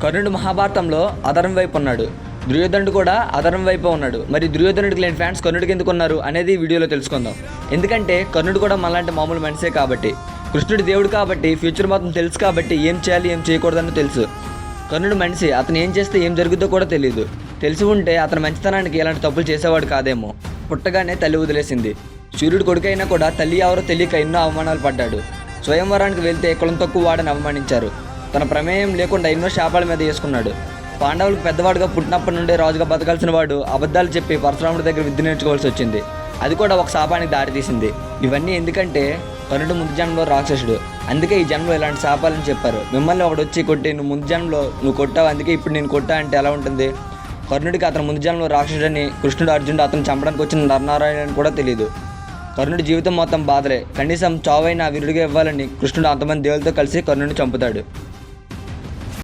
కర్ణుడు మహాభారతంలో అధర్వం వైపు ఉన్నాడు, దుర్యోధనుడు కూడా అధర్వం వైపు ఉన్నాడు. మరి దుర్యోధనుడికి లేని ఫ్యాన్స్ కర్ణుడికి ఎందుకు ఉన్నారు అనేది వీడియోలో తెలుసుకుందాం. ఎందుకంటే కర్ణుడు కూడా మనలాంటి మామూలు మనిషే కాబట్టి, కృష్ణుడి దేవుడు కాబట్టి, ఫ్యూచర్ మొత్తం తెలుసు కాబట్టి ఏం చేయాలి ఏం చేయకూడదని తెలుసు. కర్ణుడు మనిషి, అతను ఏం చేస్తే ఏం జరుగుతుందో కూడా తెలియదు. తెలిసి ఉంటే అతని మంచితనానికి ఎలాంటి తప్పులు చేసేవాడు కాదేమో. పుట్టగానే తల్లి వదిలేసింది. సూర్యుడు కొడుకైనా కూడా తల్లి ఎవరో తెలియక ఎన్నో అవమానాలు పడ్డాడు. స్వయంవరానికి వెళ్తే కులం తక్కువ వాడని అవమానించారు. తన ప్రమేయం లేకుండా ఎన్నో శాపాల మీద వేసుకున్నాడు. పాండవులకు పెద్దవాడుగా పుట్టినప్పటి నుండే రాజుగా బతకాల్సిన వాడు అబద్ధాలు చెప్పి పరశురాముడి దగ్గర విద్య నేర్చుకోవాల్సి వచ్చింది. అది కూడా ఒక శాపానికి దారితీసింది. ఇవన్నీ ఎందుకంటే కర్ణుడు ముందు జన్మలో రాక్షసుడు, అందుకే ఈ జన్మలో ఇలాంటి శాపాలని చెప్పారు. మిమ్మల్ని ఒకడు వచ్చి కొట్టి నువ్వు ముందు జన్మలో నువ్వు కొట్టావు, అందుకే ఇప్పుడు నేను కొట్టా అంటే ఎలా ఉంటుంది? కర్ణుడికి అతను ముందు జన్మలో రాక్షసుడని, కృష్ణుడు అర్జునుడు అతను చంపడానికి వచ్చిన నరనారాయణ అని కూడా తెలియదు. కర్ణుడి జీవితం మొత్తం బాధలే, కనీసం చావైనా వీరుడిగా ఇవ్వాలని కృష్ణుడు అంతమంది దేవులతో కలిసి కర్ణుడిని చంపుతాడు.